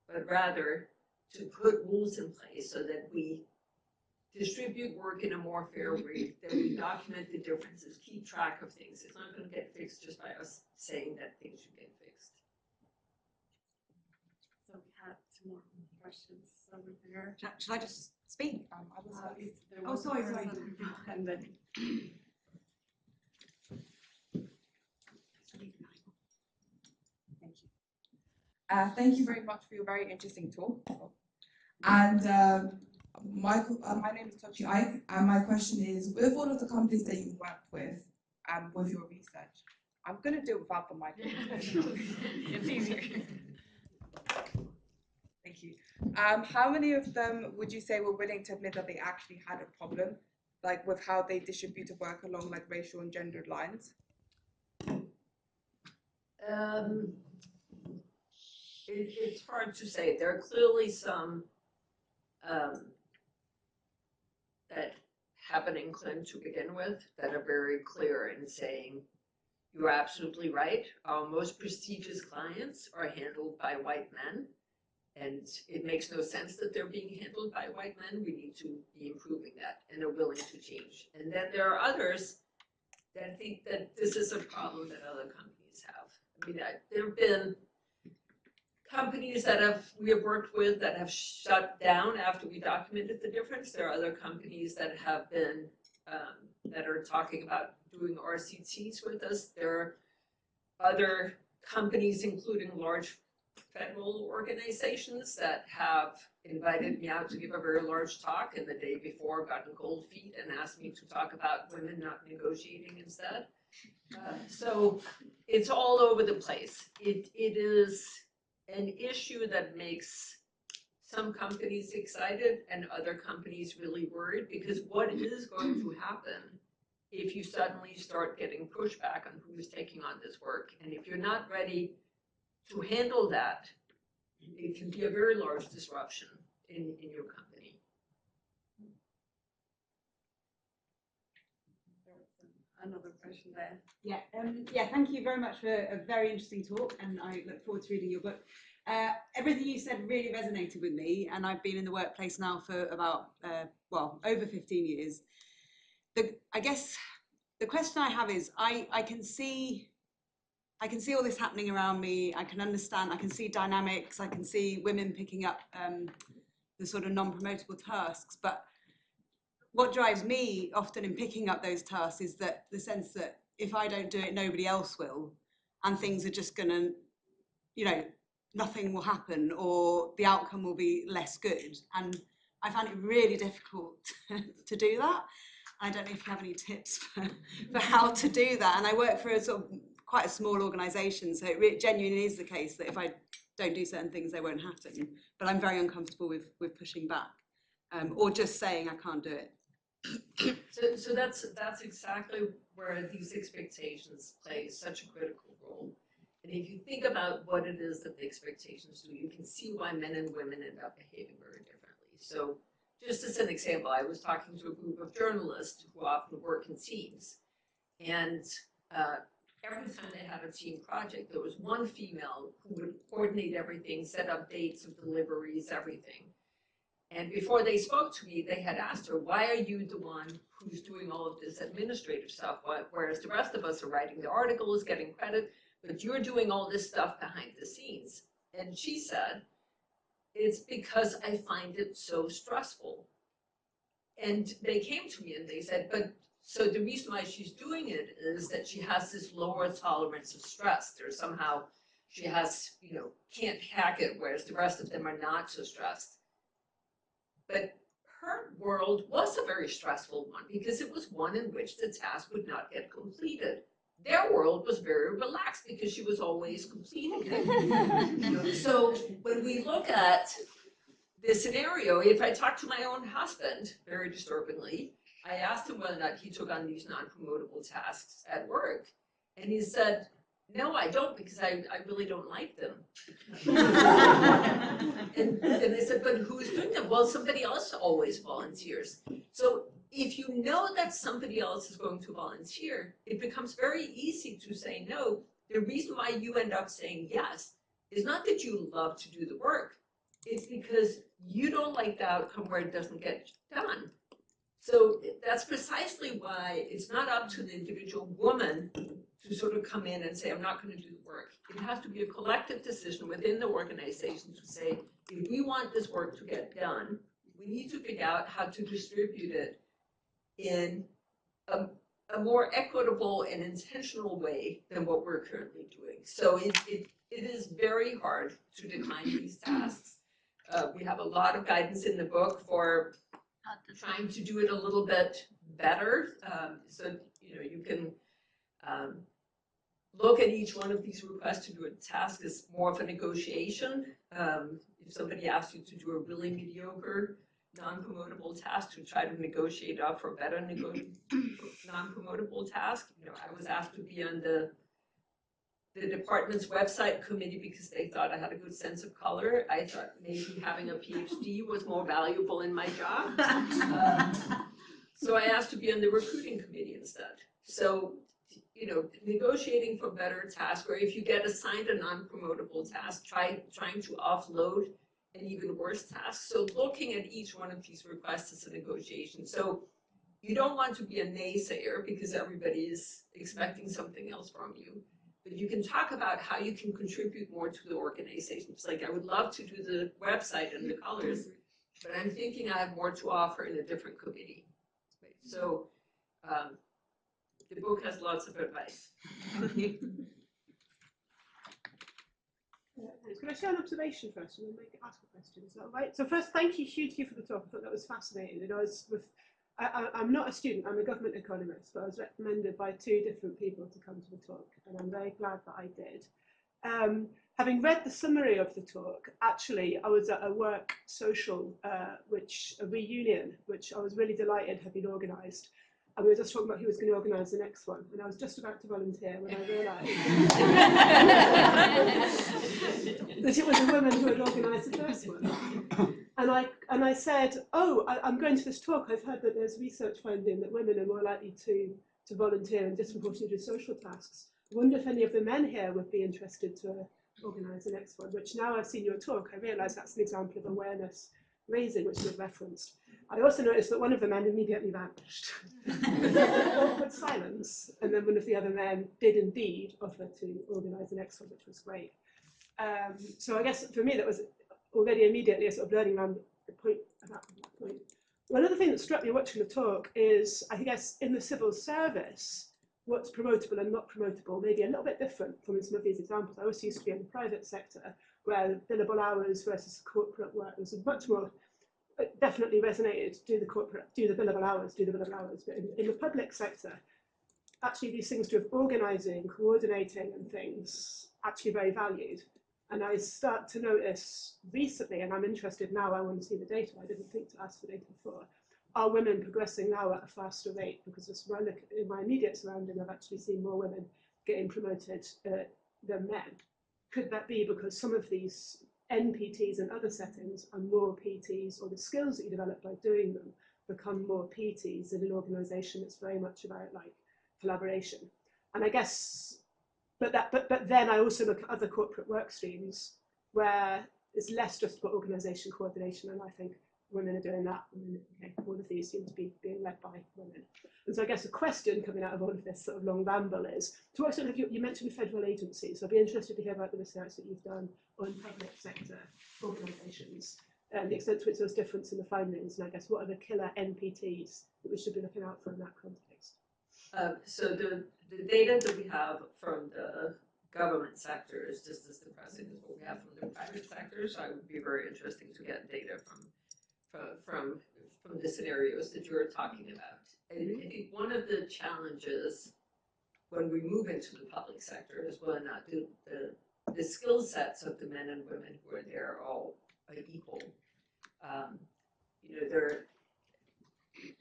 but rather to put rules in place so that we distribute work in a more fair way, that we document the differences, keep track of things. It's not going to get fixed just by us saying that things should get fixed. So we have 2 more questions over there. Should I just speak? Oh, sorry. And then. Thank you. Thank you very much for your very interesting talk. And my name is Tochi Ike, and my question is, with all of the companies that you work with your research, I'm going to do it without the mic. It's easier. Thank you. How many of them would you say were willing to admit that they actually had a problem, like with how they distributed work along like racial and gendered lines? It's hard to say. There are clearly some that have an inkling to begin with that are very clear in saying, you're absolutely right. Our most prestigious clients are handled by white men, and it makes no sense that they're being handled by white men. We need to be improving that and are willing to change. And then there are others that think that this is a problem that other companies have. I mean, there have been companies that we have worked with that have shut down after we documented the difference. There are other companies that have been, that are talking about doing RCTs with us. There are other companies, including large federal organizations, that have invited me out to give a very large talk, and the day before gotten cold feet and asked me to talk about women not negotiating instead. So it's all over the place. It is an issue that makes some companies excited and other companies really worried, because what is going to happen if you suddenly start getting pushback on who's taking on this work? And if you're not ready to handle that, it can be a very large disruption in your company. Another question there. Yeah, thank you very much for a very interesting talk, and I look forward to reading your book. Everything you said really resonated with me, and I've been in the workplace now for about, over 15 years. I guess the question I have is, I can see all this happening around me. I can understand, I can see dynamics, I can see women picking up the sort of non-promotable tasks, but what drives me often in picking up those tasks is that the sense that if I don't do it, nobody else will, and things are just gonna, nothing will happen, or the outcome will be less good. And I find it really difficult to do that. I don't know if you have any tips for how to do that. And I work for a sort of quite a small organisation, so it genuinely is the case that if I don't do certain things, they won't happen. But I'm very uncomfortable with pushing back, or just saying I can't do it. So that's exactly where these expectations play such a critical role. And if you think about what it is that the expectations do, you can see why men and women end up behaving very differently. So just as an example, I was talking to a group of journalists who often work in teams, and every time they had a team project, there was one female who would coordinate everything, set up dates of deliveries, everything. And before they spoke to me, they had asked her, why are you the one who's doing all of this administrative stuff, whereas the rest of us are writing the articles, getting credit, but you're doing all this stuff behind the scenes? And she said, it's because I find it so stressful. And they came to me and they said, but so the reason why she's doing it is that she has this lower tolerance of stress. There's somehow, she has, can't hack it, whereas the rest of them are not so stressed. But her world was a very stressful one, because it was one in which the task would not get completed. Their world was very relaxed because she was always completing it. So when we look at this scenario, if I talk to my own husband, very disturbingly, I asked him whether or not he took on these non-promotable tasks at work. And he said, No, I don't, because I really don't like them. And they said, but who's doing them? Well, somebody else always volunteers. So if you know that somebody else is going to volunteer, it becomes very easy to say no. The reason why you end up saying yes is not that you love to do the work. It's because you don't like the outcome where it doesn't get done. So that's precisely why it's not up to the individual woman to sort of come in and say, I'm not going to do the work. It has to be a collective decision within the organization to say, if we want this work to get done, we need to figure out how to distribute it in a more equitable and intentional way than what we're currently doing. So it is very hard to define these tasks. We have a lot of guidance in the book for trying to do it a little bit better. So, you know, you can look at each one of these requests to do a task as more of a negotiation. If somebody asks you to do a really mediocre, non-promotable task, to try to negotiate up for a better non-promotable task. You know, I was asked to be on the department's website committee because they thought I had a good sense of color. I thought maybe having a PhD was more valuable in my job. So I asked to be on the recruiting committee instead. So, you know, negotiating for better tasks, or if you get assigned a non-promotable task, trying to offload an even worse task. So looking at each one of these requests as a negotiation. So you don't want to be a naysayer because everybody is expecting something else from you. But you can talk about how you can contribute more to the organization. It's like, I would love to do the website and the colors, but I'm thinking I have more to offer in a different committee. So the book has lots of advice. Can I share an observation first and then ask a question? Is that right? So first, thank you hugely for the talk. I thought that was fascinating. And I'm not a student, I'm a government economist, but I was recommended by 2 different people to come to the talk, and I'm very glad that I did. Having read the summary of the talk, actually, I was at a work social, a reunion, which I was really delighted had been organised. And we were just talking about who was going to organise the next one, and I was just about to volunteer when I realised that it was a woman who had organised the first one. And I said, oh, I'm going to this talk. I've heard that there's research finding that women are more likely to volunteer and disproportionately do social tasks. I wonder if any of the men here would be interested to organise the next one, which now I've seen your talk, I realise that's an example of awareness raising, which you've referenced. I also noticed that one of the men immediately vanished. Awkward silence. And then one of the other men did indeed offer to organise the next one, which was great. So I guess for me, that was already immediately a sort of learning around the point about that point. One other thing that struck me watching the talk is, I guess, in the civil service, what's promotable and not promotable may be a little bit different from some of these examples. I also used to be in the private sector, where billable hours versus corporate work was much more, definitely resonated, do the billable hours. But in the public sector, actually these things of organising, coordinating and things, actually very valued. And I start to notice recently, and I'm interested now, I want to see the data, I didn't think to ask for data before, are women progressing now at a faster rate? Because when I look in my immediate surrounding, I've actually seen more women getting promoted than men. Could that be because some of these NPTs and other settings are more PTs, or the skills that you develop by doing them become more PTs in an organisation that's very much about like collaboration? And I guess, but then I also look at other corporate work streams where it's less just about organisation coordination, and I think women are doing that. Okay, all of these seem to be being led by women. And so I guess a question coming out of all of this sort of long ramble is, to what extent have you mentioned federal agencies, so I'd be interested to hear about the research that you've done on public sector organisations, and the extent to which there's difference in the findings, and I guess what are the killer NPTs that we should be looking out for in that context? So the data that we have from the government sector is just as depressing as what we have from the private sector, so it would be very interesting to get data from the scenarios that you're talking about. And I think one of the challenges when we move into the public sector is whether or not the skill sets of the men and women who are there are all equal. You know,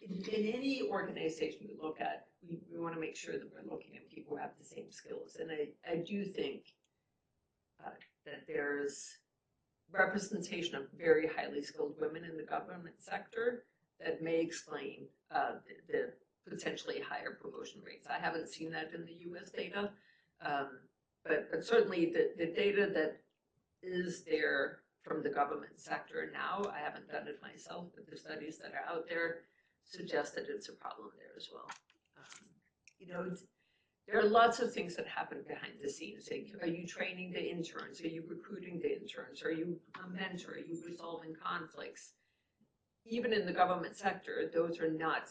in any organization we look at, we want to make sure that we're looking at people who have the same skills. And I do think that there's representation of very highly skilled women in the government sector that may explain the potentially higher promotion rates. I haven't seen that in the US data, but certainly the data that is there from the government sector now, I haven't done it myself, but the studies that are out there suggest that it's a problem there as well. You know, there are lots of things that happen behind the scenes. Like, are you training the interns? Are you recruiting the interns? Are you a mentor? Are you resolving conflicts? Even in the government sector, those are not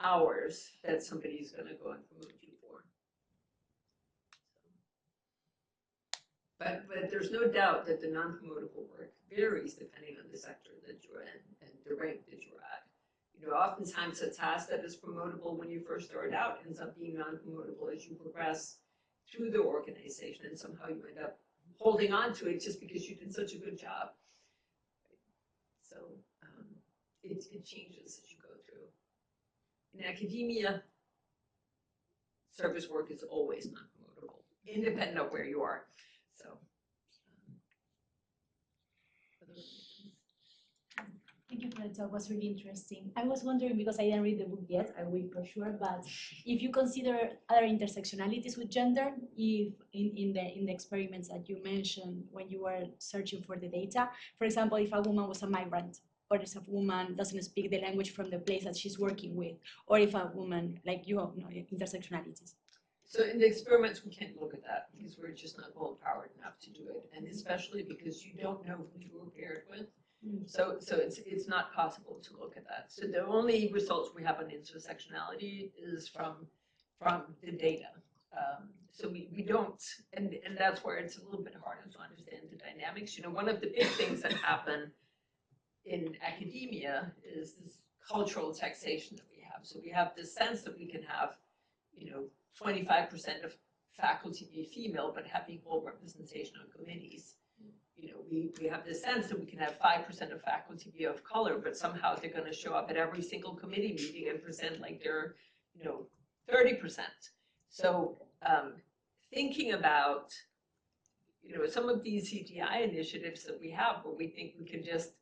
hours that somebody's going to go and promote you for. But there's no doubt that the non-promotable work varies depending on the sector that you're in and the rank that you're at. You know, oftentimes a task that is promotable when you first start out ends up being non-promotable as you progress through the organization, and somehow you end up holding on to it just because you did such a good job. So it changes as you go through. In academia, service work is always non-promotable, independent of where you are. So. Thank you for the talk. It was really interesting. I was wondering, because I didn't read the book yet, I will for sure, but if you consider other intersectionalities with gender, if in the experiments that you mentioned when you were searching for the data, for example, if a woman was a migrant, or if a woman doesn't speak the language from the place that she's working with, or if a woman, like you know, intersectionalities. So in the experiments, we can't look at that because we're just not well-powered enough to do it, and especially because you don't know who you were paired with. So it's not possible to look at that. So the only results we have on intersectionality is from the data. So we don't, and that's where it's a little bit harder to understand the dynamics. You know, one of the big things that happen in academia is this cultural taxation that we have. So we have this sense that we can have, you know, 25% of faculty be female, but have equal representation on committees. You know, we have this sense that we can have 5% of faculty be of color, but somehow they're going to show up at every single committee meeting and present like they're, you know, 30%. So thinking about, you know, some of these CGI initiatives that we have where we think we can just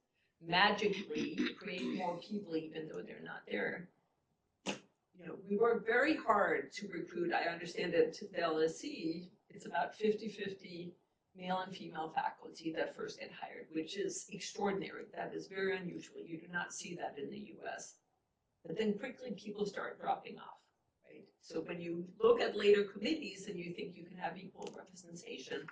magically create more people even though they're not there. You know, we work very hard to recruit. I understand that to the LSE, it's about 50-50 male and female faculty that first get hired, which is extraordinary. That is very unusual. You do not see that in the US. But then quickly people start dropping off, right? So when you look at later committees and you think you can have equal representation,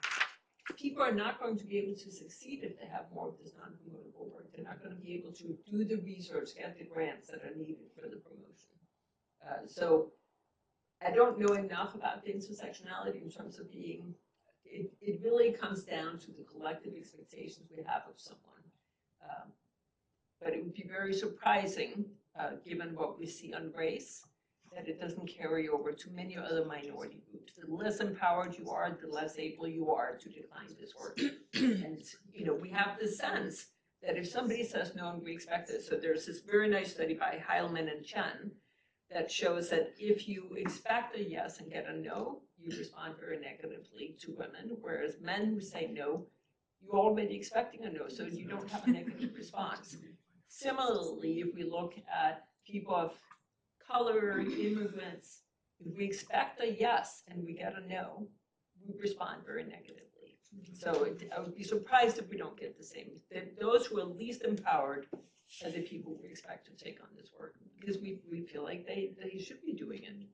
people are not going to be able to succeed if they have more of this non-promotable work. They're not going to be able to do the research, get the grants that are needed for the promotion. So I don't know enough about the intersectionality in terms of being, it really comes down to the collective expectations we have of someone. But it would be very surprising, given what we see on race, that it doesn't carry over to many other minority groups. The less empowered you are, the less able you are to decline this work. And you know, we have this sense that if somebody says no and we expect it, so there's this very nice study by Heilman and Chen that shows that if you expect a yes and get a no, you respond very negatively to women, whereas men who say no, you're already expecting a no, so you don't have a negative response. Similarly, if we look at people of color, immigrants, if we expect a yes and we get a no, we respond very negatively. So I would be surprised if we don't get the same. Those who are least empowered are the people we expect to take on this work because we feel like they should be doing it.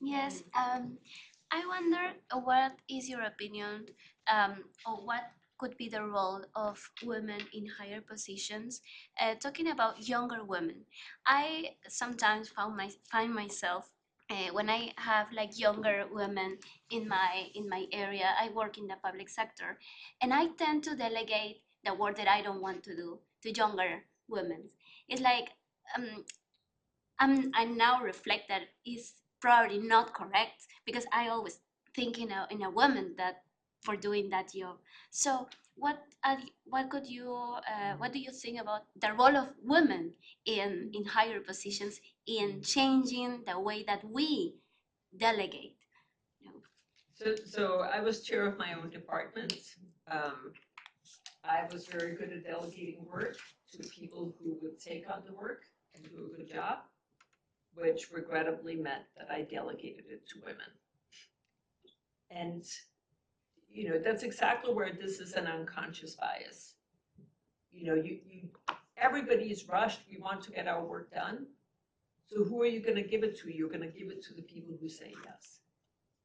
Yes, I wonder what is your opinion or what could be the role of women in higher positions? Talking about younger women, I sometimes find myself when I have like younger women in my area. I work in the public sector, and I tend to delegate the work that I don't want to do to younger women. It's like I now reflect that is probably not correct because I always think in a woman that for doing that job. So what do you think about the role of women in higher positions in changing the way that we delegate? You know? So I was chair of my own department. I was very good at delegating work to people who would take on the work and do a good job, which regrettably meant that I delegated it to women. And, you know, that's exactly where this is an unconscious bias. You know, everybody is rushed. We want to get our work done. So who are you going to give it to? You're going to give it to the people who say yes.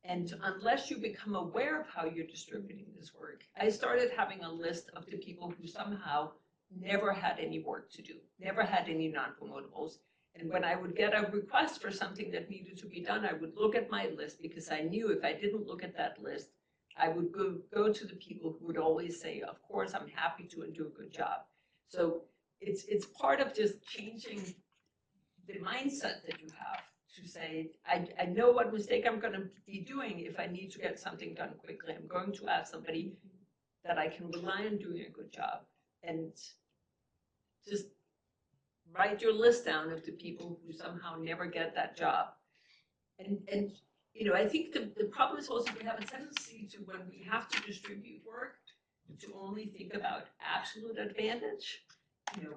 And unless you become aware of how you're distributing this work, I started having a list of the people who somehow never had any work to do, never had any non-promotables. And when I would get a request for something that needed to be done, I would look at my list, because I knew if I didn't look at that list, I would go to the people who would always say, of course, I'm happy to and do a good job. So it's part of just changing the mindset that you have to say, I know what mistake I'm going to be doing if I need to get something done quickly. I'm going to ask somebody that I can rely on doing a good job, and just write your list down of the people who somehow never get that job. And you know, I think the problem is also we have a tendency to, when we have to distribute work, to only think about absolute advantage. You know,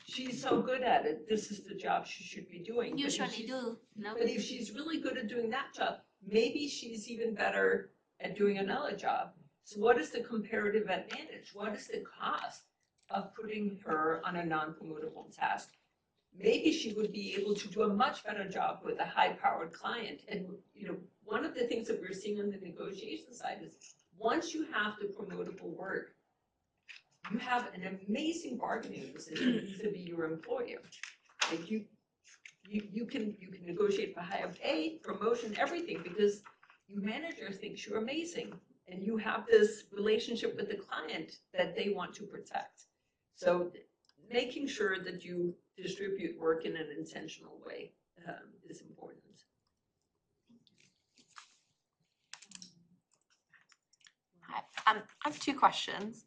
she's so good at it, this is the job she should be doing. Usually do, no? But if she's really good at doing that job, maybe she's even better at doing another job. So what is the comparative advantage? What is the cost of putting her on a non-promotable task? Maybe she would be able to do a much better job with a high-powered client. And you know, one of the things that we're seeing on the negotiation side is, once you have the promotable work, you have an amazing bargaining position vis-a-vis your employer. Like you can negotiate for higher pay, promotion, everything, because your manager thinks you're amazing, and you have this relationship with the client that they want to protect. So making sure that you distribute work in an intentional way is important. Hi. I have two questions.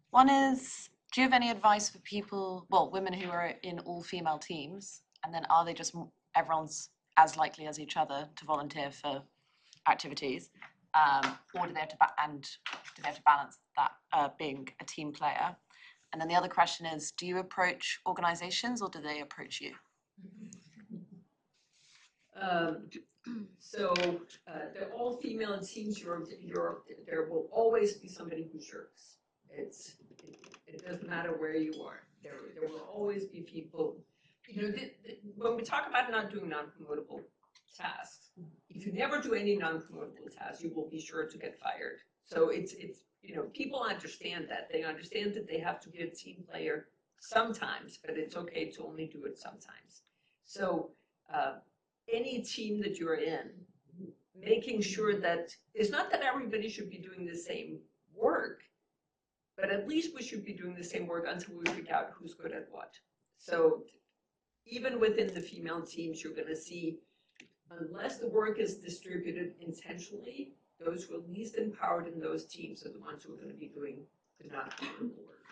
One is, do you have any advice for people, well, women who are in all-female teams, and then are they just, everyone's as likely as each other to volunteer for activities, or do they have to balance that being a team player? And then the other question is, do you approach organizations or do they approach you? So the all-female teams, there will always be somebody who shirks. It doesn't matter where you are. There will always be people. You know, when we talk about not doing non-promotable tasks, if you never do any non-promotable tasks, you will be sure to get fired. So it's you know, people understand that. They understand that they have to be a team player sometimes, but it's okay to only do it sometimes. So any team that you're in, making sure that it's not that everybody should be doing the same work, but at least we should be doing the same work until we figure out who's good at what. So even within the female teams, you're going to see, unless the work is distributed intentionally, those who are least empowered in those teams are the ones who are going to be doing the non-promotable work.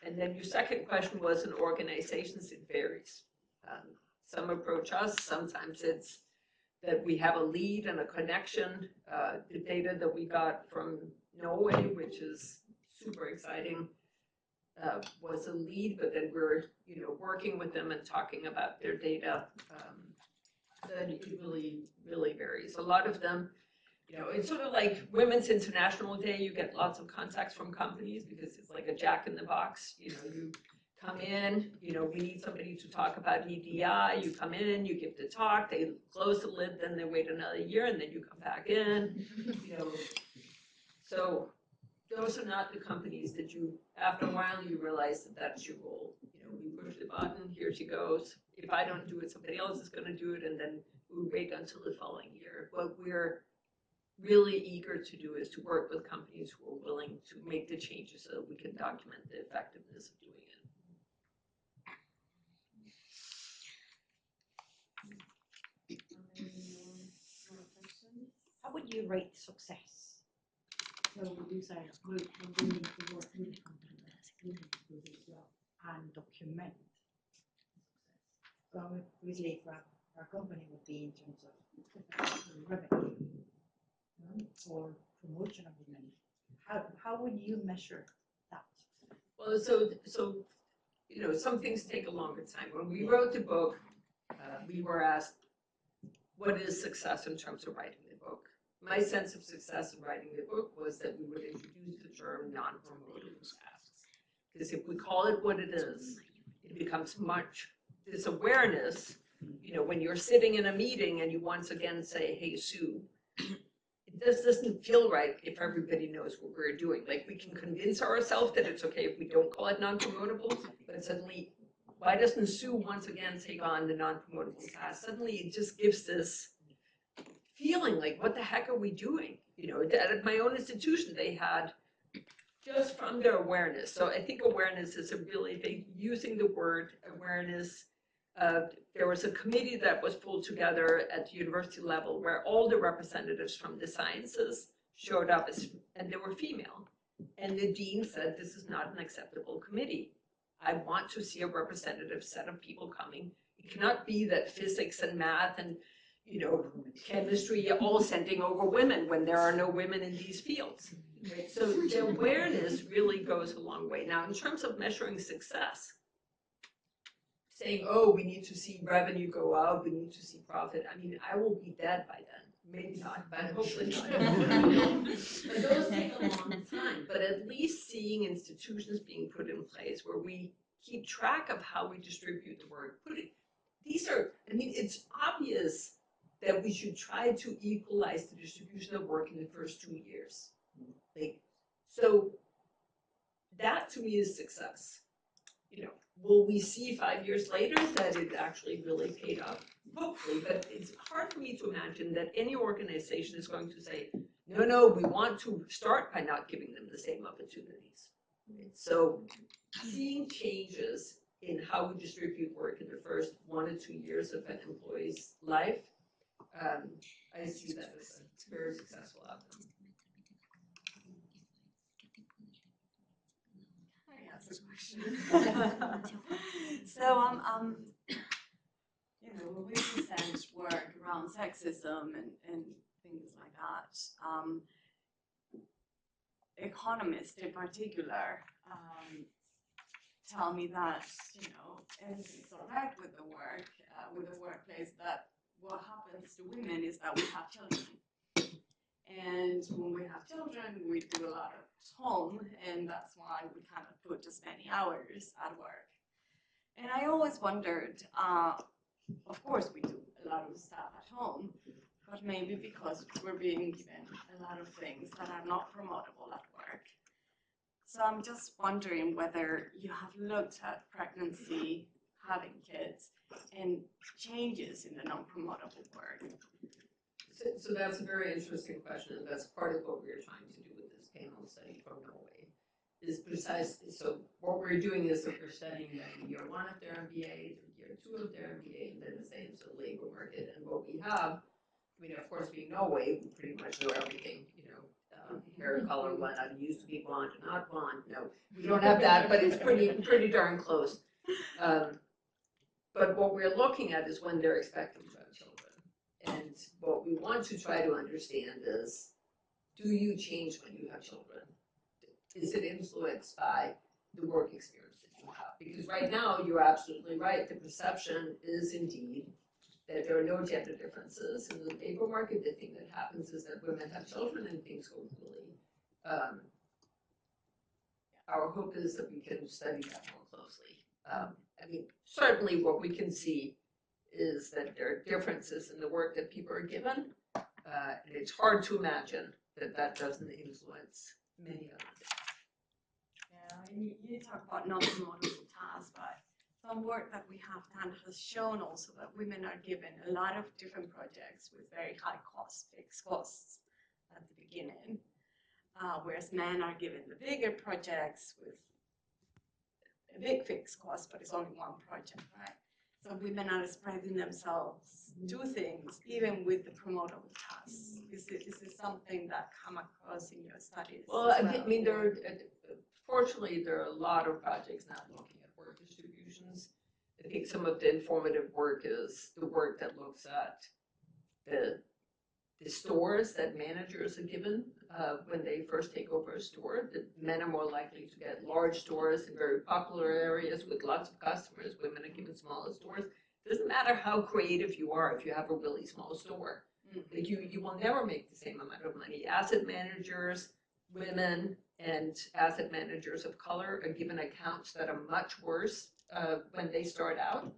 And then your second question was, in organizations, it varies. Some approach us, sometimes it's that we have a lead and a connection. The data that we got from Norway, which is super exciting, was a lead, but then we're working with them and talking about their data. Then it really varies. A lot of them, it's sort of like Women's International Day. You get lots of contacts from companies because it's like a jack in the box. You come in, we need somebody to talk about EDI. You come in, you give the talk, they close the lid, then they wait another year, and then you come back in. So those are not the companies that after a while, you realize that that's your goal. We push the button, here she goes. If I don't do it, somebody else is going to do it, and then we wait until the following year. What we're really eager to do is to work with companies who are willing to make the changes so that we can document the effectiveness of doing it. How would you rate success? So these are good when we need to work with the company to do this job and document success. So obviously for a company would be in terms of revenue, or promotion of women. How would you measure that? Well, so you know, some things take a longer time. When we wrote the book, we were asked, what is success in terms of writing the book? My sense of success in writing the book was that we would introduce the term non-promotable tasks. Because if we call it what it is, it becomes much, this awareness, you know, when you're sitting in a meeting and you once again say, hey, Sue, this doesn't feel right if everybody knows what we're doing. Like, we can convince ourselves that it's okay if we don't call it non-promotable, but suddenly, why doesn't Sue once again take on the non-promotable task? Suddenly it just gives this feeling like, what the heck are we doing? You know, at my own institution, they had, just from their awareness. So I think awareness is a really, using the word awareness. There was a committee that was pulled together at the university level where all the representatives from the sciences showed up, and they were female. And the dean said, this is not an acceptable committee. I want to see a representative set of people coming. It cannot be that physics and math and, you know, chemistry are all sending over women when there are no women in these fields. Right? So the awareness really goes a long way. Now, in terms of measuring success, saying, oh, we need to see revenue go up, we need to see profit. I mean, I will be dead by then. Maybe not, but hopefully not. But those take a long time. But at least seeing institutions being put in place where we keep track of how we distribute the work. These are, I mean, it's obvious that we should try to equalize the distribution of work in the first 2 years. Like, so that to me is success. You know, will we see 5 years later that it actually really paid off? Hopefully, but it's hard for me to imagine that any organization is going to say, no, we want to start by not giving them the same opportunities. Right? So seeing changes in how we distribute work in the first 1 to 2 years of an employee's life, I see that as a very successful outcome. I ask a question. So you know, when we present work around sexism and things like that, economists in particular tell me that, you know, everything's all right with the workplace, that what happens to women is that we have children. And when we have children, we do a lot at home, and that's why we cannot put as many hours at work. And I always wondered, of course we do a lot of stuff at home, but maybe because we're being given a lot of things that are not promotable at work. So I'm just wondering whether you have looked at pregnancy, having kids, and changes in the non-promotable work. So that's a very interesting question, and that's part of what we were trying to do with this panel study from Norway. Is precisely, so what we're doing is that we're studying year 1 of their MBA, year 2 of their MBA, and then the same sort of labor market. And what we have, I mean, of course, being Norway, we pretty much know everything, you know, hair color, what I used to be blonde and not blonde. No, we don't have that, but it's pretty darn close. But what we're looking at is when they're expecting to have children. And what we want to try to understand is, do you change when you have children? Is it influenced by the work experience that you have? Because right now, you're absolutely right. The perception is indeed that there are no gender differences in the labor market. The thing that happens is that women have children and things go really. Our hope is that we can study that more closely. I mean, certainly what we can see is that there are differences in the work that people are given, and it's hard to imagine that that doesn't influence many other things. Yeah, and you talk about non-promotable tasks, but some work that we have done has shown also that women are given a lot of different projects with very high costs, fixed costs at the beginning, whereas men are given the bigger projects with a big fixed cost, but it's only one project, right? So women are spreading themselves, do things, even with the promotable tasks. Is it something that come across in your studies? Well, as I mean, fortunately, there are a lot of projects now looking at work distributions. I think some of the informative work is the work that looks at the stores that managers are given when they first take over a store. The men are more likely to get large stores in very popular areas with lots of customers. Women are given smaller stores. Doesn't matter how creative you are if you have a really small store. Like you will never make the same amount of money. Asset managers, women, and asset managers of color are given accounts that are much worse when they start out.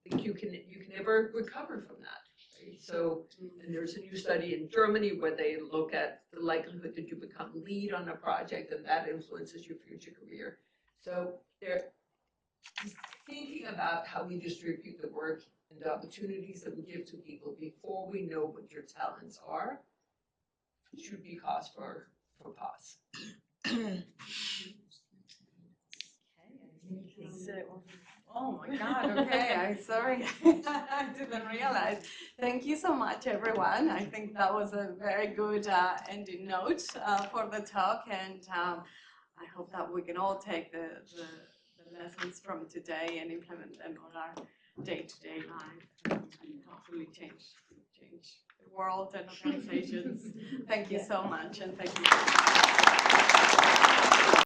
Like you can never recover from that. Right? So and there's a new study in Germany where they look at the likelihood that you become lead on a project and that influences your future career. So they're thinking about how we distribute the work and the opportunities that we give to people before we know what your talents are should be cause for pause. Oh my God, okay, I'm sorry, I didn't realize. Thank you so much, everyone. I think that was a very good ending note for the talk, and I hope that we can all take the lessons from today and implement them on our day-to-day life and hopefully change the world and organizations. Thank you so much, and thank you.